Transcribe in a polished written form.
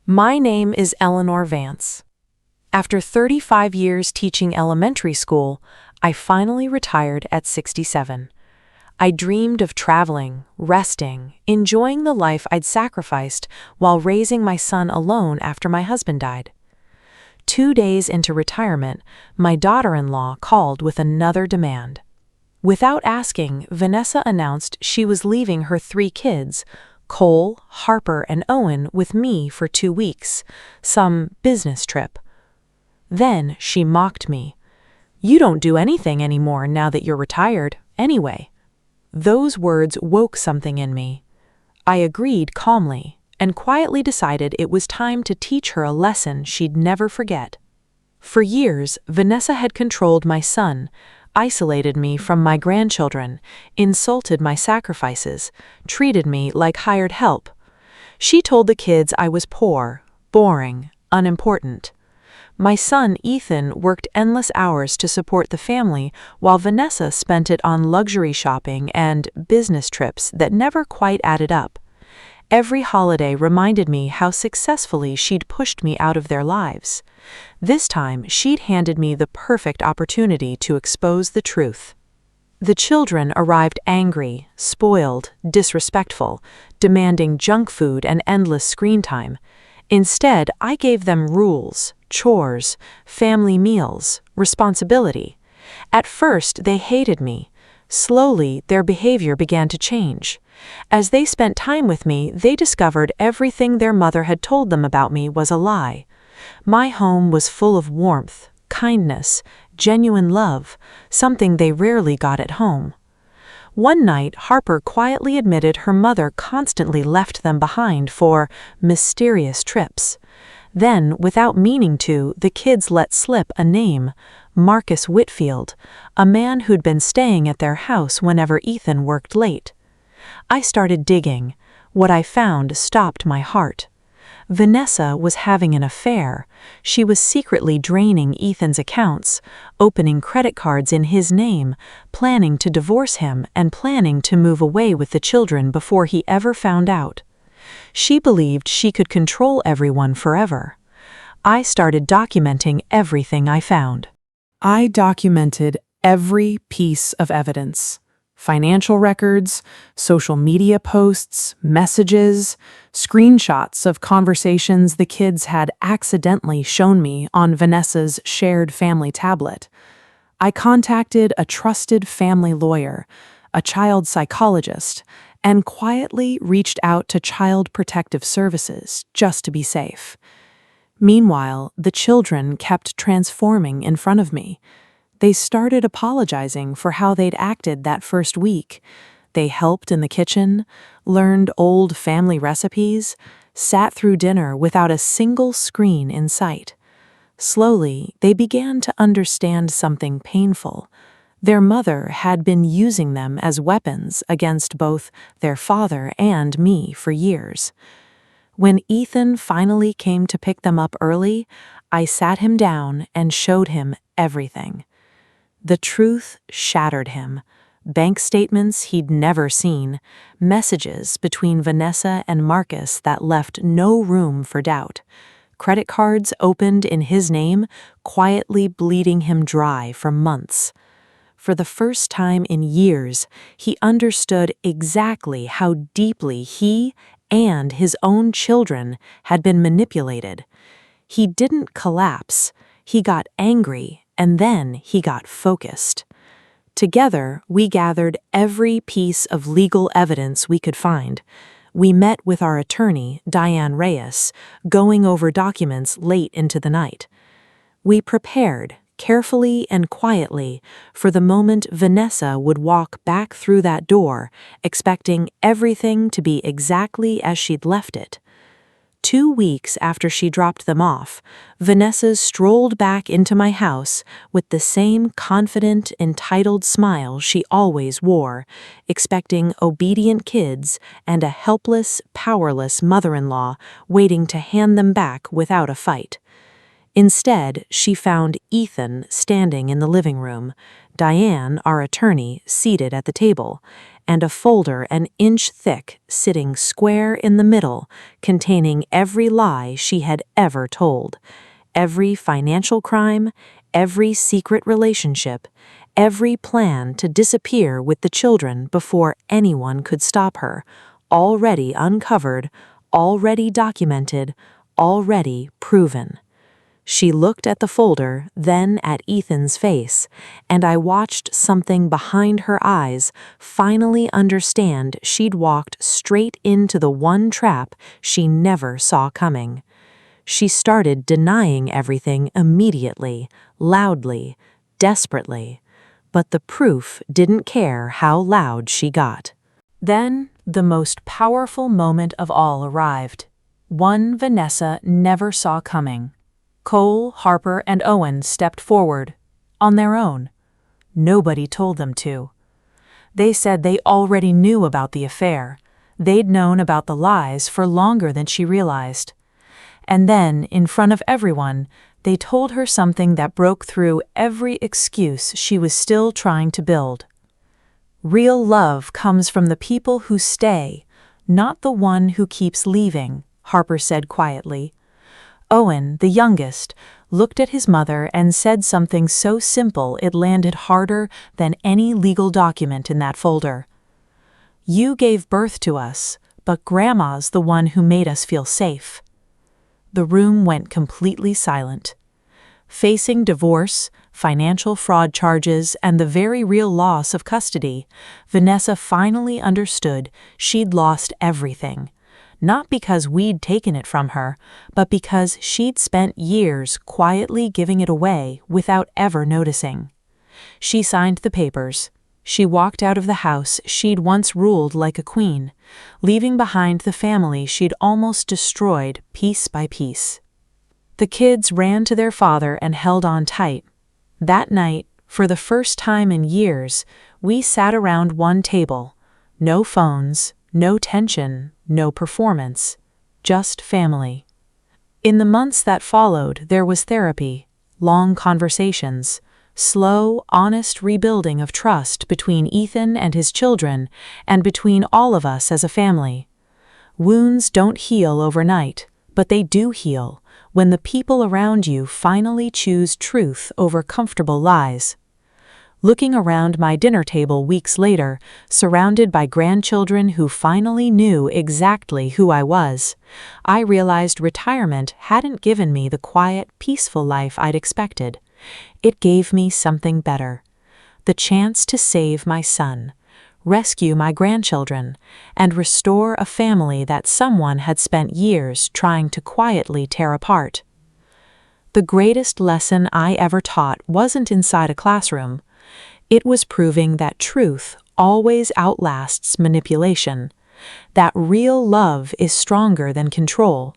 My name is Eleanor Vance. After 35 years teaching elementary school, I finally retired at 67. I dreamed of traveling, resting, enjoying the life I'd sacrificed while raising my son alone after my husband died. 2 days into retirement, my daughter-in-law called with another demand. Without asking, Vanessa announced she was leaving her 3 kids, Cole, Harper, and Owen, with me for 2 weeks, some business trip. Then she mocked me. "You don't do anything anymore now that you're retired, anyway." Those words woke something in me. I agreed calmly and quietly decided it was time to teach her a lesson she'd never forget. For years, Vanessa had controlled my son, isolated me from my grandchildren, insulted my sacrifices, treated me like hired help. She told the kids I was poor, boring, unimportant. My son, Ethan, worked endless hours to support the family, while Vanessa spent it on luxury shopping and business trips that never quite added up. Every holiday reminded me how successfully she'd pushed me out of their lives. This time, she'd handed me the perfect opportunity to expose the truth. The children arrived angry, spoiled, disrespectful, demanding junk food and endless screen time. Instead, I gave them rules, chores, family meals, responsibility. At first, they hated me. Slowly, their behavior began to change. As they spent time with me, they discovered everything their mother had told them about me was a lie. My home was full of warmth, kindness, genuine love, something they rarely got at home. One night, Harper quietly admitted her mother constantly left them behind for mysterious trips. Then, without meaning to, the kids let slip a name, Marcus Whitfield, a man who'd been staying at their house whenever Ethan worked late. I started digging. What I found stopped my heart. Vanessa was having an affair. She was secretly draining Ethan's accounts, opening credit cards in his name, planning to divorce him and planning to move away with the children before he ever found out. She believed she could control everyone forever. I started documenting everything I found. I documented every piece of evidence. Financial records, social media posts, messages, screenshots of conversations the kids had accidentally shown me on Vanessa's shared family tablet. I contacted a trusted family lawyer, a child psychologist, and quietly reached out to Child Protective Services just to be safe. Meanwhile, the children kept transforming in front of me. They started apologizing for how they'd acted that first week. They helped in the kitchen, learned old family recipes, sat through dinner without a single screen in sight. Slowly, they began to understand something painful. Their mother had been using them as weapons against both their father and me for years. When Ethan finally came to pick them up early, I sat him down and showed him everything. The truth shattered him. Bank statements he'd never seen, messages between Vanessa and Marcus that left no room for doubt, credit cards opened in his name, quietly bleeding him dry for months. For the first time in years, he understood exactly how deeply he and his own children had been manipulated. He didn't collapse. He got angry, and then he got focused. Together, we gathered every piece of legal evidence we could find. We met with our attorney, Diane Reyes, going over documents late into the night. We prepared, carefully and quietly, for the moment Vanessa would walk back through that door, expecting everything to be exactly as she'd left it. 2 weeks after she dropped them off, Vanessa strolled back into my house with the same confident, entitled smile she always wore, expecting obedient kids and a helpless, powerless mother-in-law waiting to hand them back without a fight. Instead, she found Ethan standing in the living room, Diane, our attorney, seated at the table, and a folder an inch thick sitting square in the middle, containing every lie she had ever told, every financial crime, every secret relationship, every plan to disappear with the children before anyone could stop her, already uncovered, already documented, already proven. She looked at the folder, then at Ethan's face, and I watched something behind her eyes finally understand she'd walked straight into the one trap she never saw coming. She started denying everything immediately, loudly, desperately, but the proof didn't care how loud she got. Then, the most powerful moment of all arrived. One Vanessa never saw coming. Cole, Harper, and Owen stepped forward, on their own. Nobody told them to. They said they already knew about the affair. They'd known about the lies for longer than she realized. And then, in front of everyone, they told her something that broke through every excuse she was still trying to build. Real love comes from the people who stay, not the one who keeps leaving, Harper said quietly. Owen, the youngest, looked at his mother and said something so simple it landed harder than any legal document in that folder. You gave birth to us, but Grandma's the one who made us feel safe. The room went completely silent. Facing divorce, financial fraud charges, and the very real loss of custody, Vanessa finally understood she'd lost everything. Not because we'd taken it from her, but because she'd spent years quietly giving it away without ever noticing. She signed the papers. She walked out of the house she'd once ruled like a queen, leaving behind the family she'd almost destroyed piece by piece. The kids ran to their father and held on tight. That night, for the first time in years, we sat around one table. No phones, no tension, no performance, just family. In the months that followed, there was therapy, long conversations, slow, honest rebuilding of trust between Ethan and his children and between all of us as a family. Wounds don't heal overnight, but they do heal when the people around you finally choose truth over comfortable lies. Looking around my dinner table weeks later, surrounded by grandchildren who finally knew exactly who I was, I realized retirement hadn't given me the quiet, peaceful life I'd expected. It gave me something better. The chance to save my son, rescue my grandchildren, and restore a family that someone had spent years trying to quietly tear apart. The greatest lesson I ever taught wasn't inside a classroom. It was proving that truth always outlasts manipulation, that real love is stronger than control,